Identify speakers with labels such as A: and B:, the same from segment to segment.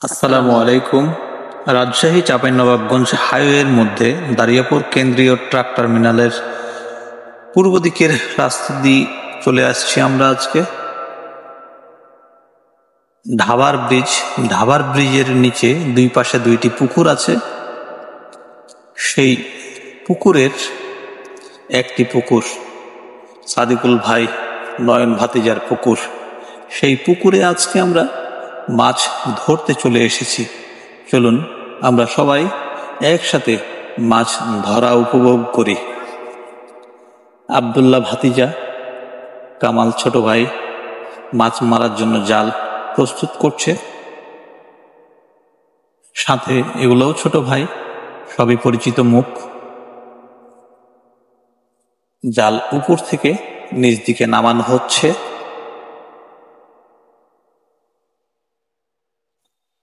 A: আসসালামু আলাইকুম। রাজশাহী চাঁপাইনবাবগঞ্জ হাইওয়ের মধ্যে দারিয়াপুর কেন্দ্রীয় ট্রাক টার্মিনালের পূর্ব দিকের রাস্তা দিয়ে চলে আসছি আমরা আজকে। ঢাবার ব্রিজের নিচে দুই পাশে দুইটি পুকুর আছে। সেই পুকুরের একটি পুকুর সাদিকুল ভাই নয়ন ভাতিজার পুকুর। সেই পুকুরে আজকে আমরা মাছ ধরতে চলে এসেছি। চলুন আমরা সবাই একসাথে মাছ ধরা উপভোগ করি। আব্দুল্লাহ ভাতিজা, কামাল ছোট ভাই মাছ মারার জন্য জাল প্রস্তুত করছে, সাথে এগুলোও ছোট ভাই, সবই পরিচিত মুখ। জাল উপর থেকে নিচ দিকে নামানো হচ্ছে।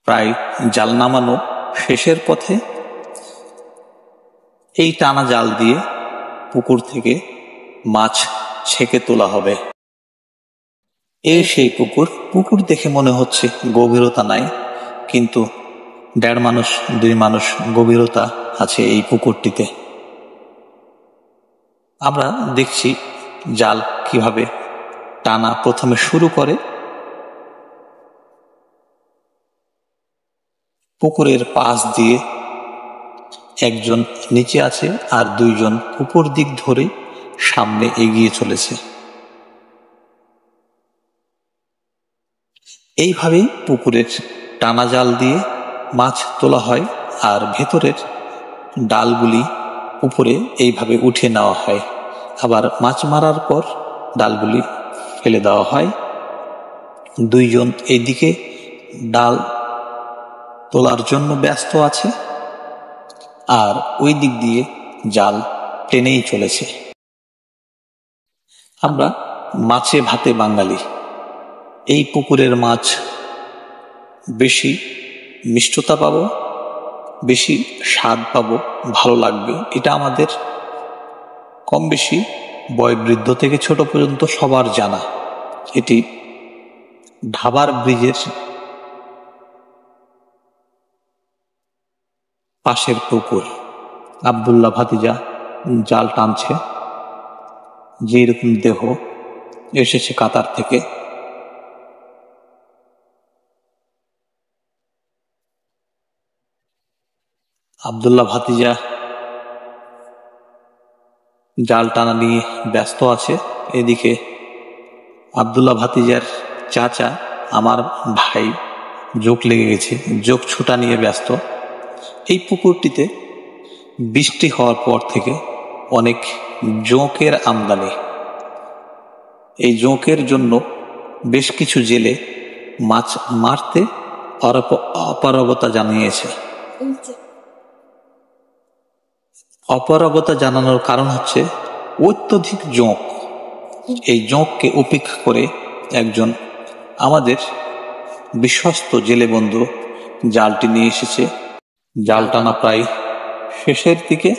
A: প্রায় জাল নামানো শেষের পথে। এই টানা জাল দিয়ে পুকুর থেকে মাছ ছেঁকে তোলা হবে। এই সেই পুকুর দেখে মনে হচ্ছে গভীরতা নাই, কিন্তু দেড় মানুষ দুই মানুষ গভীরতা আছে এই পুকুরটিতে। আমরা দেখছি জাল কিভাবে টানা প্রথমে শুরু করে। পুকুরের পাশ দিয়ে একজন নিচে আছে আর দুইজন উপর দিক ধরে সামনে এগিয়ে চলেছে। এইভাবেই পুকুরের টানা জাল দিয়ে মাছ তোলা হয়, আর ভেতরের ডালগুলি উপরে এইভাবে উঠিয়ে নেওয়া হয়। আবার মাছ মারার পর ডালগুলি ফেলে দেওয়া হয়। দুইজন এইদিকে ডাল তোলার জন্য ব্যস্ত আছে, আর ওই দিক দিয়ে জাল টেনেই চলেছে। আমরা মাছে ভাতে বাঙালি। এই পুকুরের মাছ বেশি মিষ্টতা পাবো, বেশি স্বাদ পাবো, ভালো লাগবে। এটা আমাদের কম বেশি বয়োবৃদ্ধ থেকে ছোট পর্যন্ত সবার জানা। এটি ঢাবার ব্রিজের পাশের পুকুর। আব্দুল্লাহ ভাতিজা জাল টানছে, যেরকম দেহ এসেছে কাতার থেকে। আব্দুল্লাহ ভাতিজা জাল টানা নিয়ে ব্যস্ত আছে। এদিকে আব্দুল্লাহ ভাতিজার চাচা, আমার ভাই, জোক লেগে গেছে, জোক ছুটা নিয়ে ব্যস্ত। এই পুকুরটিতে বৃষ্টি হওয়ার পর থেকে অনেক জোঁকের আমদানি। এই জোঁকের জন্য বেশ কিছু জেলে মাছ মারতে অপারগতা জানিয়েছে। অপারগতা জানানোর কারণ হচ্ছে অত্যধিক জোঁক। এই জোঁককে উপেক্ষা করে একজন আমাদের বিশ্বস্ত জেলে বন্ধু জালটি নিয়ে এসেছে। জাল টানা প্রায় শেষের দিকে।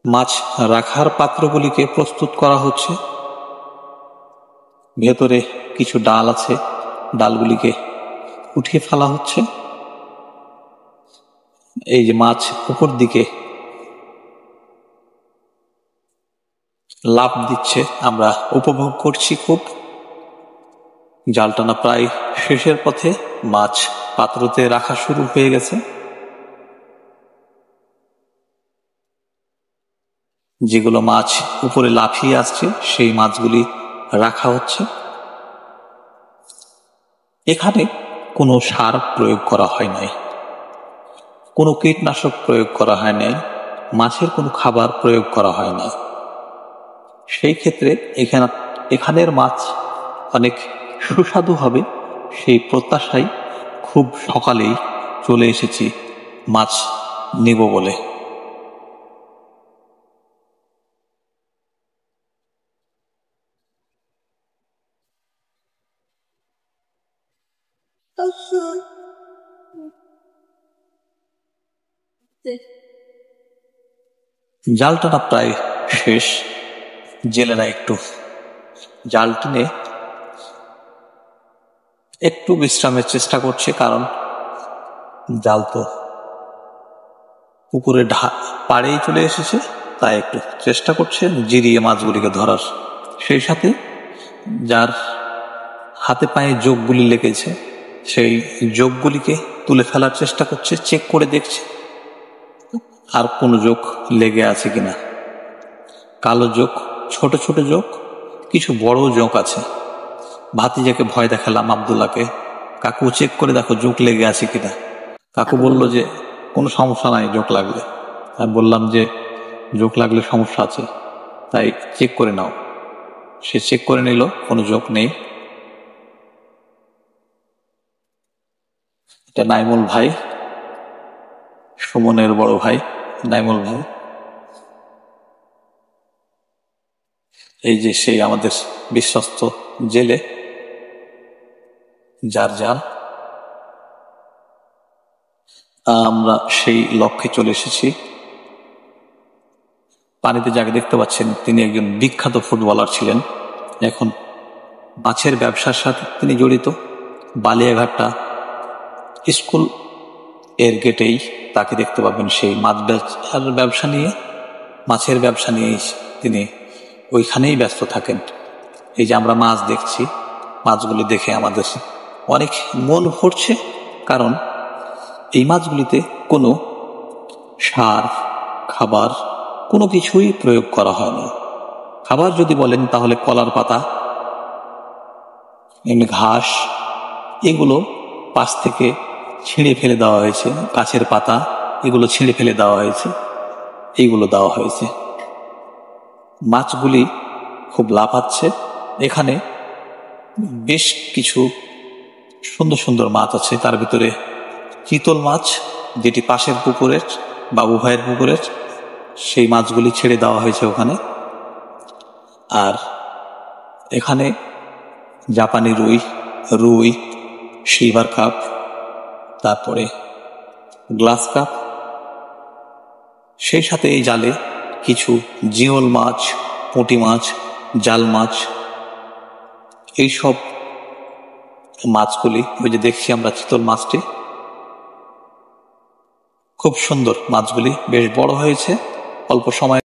A: মাছ রাখার পাত্রগুলিকে প্রস্তুত করা হচ্ছে। ভেতরে কিছু ডাল আছে, ডালগুলিকে উঠিয়ে ফেলা হচ্ছে। এই যে মাছ উপর দিকে লাফ দিচ্ছে, আমরা উপভোগ করছি খুব। জাল টানা প্রায় শেষের পথে, মাছ পাত্রতে রাখা শুরু হয়ে গেছে। যেগুলো মাছ উপরে লাফিয়ে আসছে সেই মাছগুলি রাখা হচ্ছে। এখানে কোনো সার প্রয়োগ করা হয় নাই, কোনো কীটনাশক প্রয়োগ করা হয় নাই, মাছের কোনো খাবার প্রয়োগ করা হয় নাই। সেই ক্ষেত্রে এখানের মাছ অনেক সুস্বাদু হবে, সেই প্রত্যাশায় খুব সকালেই চলে এসেছি মাছ নেব বলে। জাল টানা প্রায় শেষ। জেলেরা একটু জাল টেনে একটু বিশ্রামের চেষ্টা করছে, কারণ জাল তো পুকুরে পাড়েই চলে এসেছে, তাই একটু চেষ্টা করছে জিরিয়ে মাছগুলিকে ধরার। সেই সাথে যার হাতে পায়ে যোগগুলি লেগেছে সেই যোগগুলিকে তুলে ফেলার চেষ্টা করছে, চেক করে দেখছে আর কোনো যোগ লেগে আছে কিনা। কালো যোগ, ছোট ছোট যোগ, কিছু বড় যোগ আছে। ভাতিজাকে ভয় দেখালাম, আব্দুল্লাহকে, কাকু চেক করে দেখো যোগ লেগে আছে কিনা। কাকু বলল যে কোনো সমস্যা নাই যোগ লাগলে। আমি বললাম যে যোগ লাগলে সমস্যা আছে, তাই চেক করে নাও। সে চেক করে নিল, কোনো যোগ নেই। এটা নাইমুল ভাই, সুমনের বড় ভাই নাইমুল ভাই। এই যে সেই আমাদের বিশ্বস্ত জেলে, যার জাল। আমরা সেই লক্ষ্যে চলে এসেছি। পানিতে যাকে দেখতে পাচ্ছেন তিনি একজন বিখ্যাত ফুটবলার ছিলেন, এখন মাছের ব্যবসার সাথে তিনি জড়িত। বালিয়াঘাটটা স্কুল এর গেটেই তাকে দেখতে পাবেন, সেই মাছ ব্যবসা নিয়ে, মাছের ব্যবসা নিয়েই তিনি ওইখানেই ব্যস্ত থাকেন। এই যে আমরা মাছ দেখছি, মাছগুলি দেখে আমাদের অনেক মন ভরছে, কারণ এই মাছগুলিতে কোনো সার, খাবার কোনো কিছুই প্রয়োগ করা হয়নি। খাবার যদি বলেন তাহলে কলার পাতা, এমনি ঘাস, এগুলো পাশ থেকে ছিঁড়ে ফেলে দেওয়া হয়েছে, গাছের পাতা এগুলো ছিঁড়ে ফেলে দেওয়া হয়েছে, এইগুলো দেওয়া হয়েছে। মাছগুলি খুব লাফাচ্ছে। এখানে বেশ কিছু সুন্দর সুন্দর মাছ আছে, তার ভিতরে চিতল মাছ, যেটি পাশের পুকুরের, বাবু ভাইয়ের পুকুরের, সেই মাছগুলি ছেড়ে দেওয়া হয়েছে ওখানে। আর এখানে জাপানি রুই, রুই, সিলভার কাপ, তারপরে গ্লাস কাপ, সেই সাথে এই জালে কিছু জিওল মাছ, পুঁটি মাছ, জাল মাছ, এইসব মাছগুলি। ওই যে দেখছি আমরা চিতল মাছটি, খুব সুন্দর মাছগুলি, বেশ বড় হয়েছে অল্প সময়।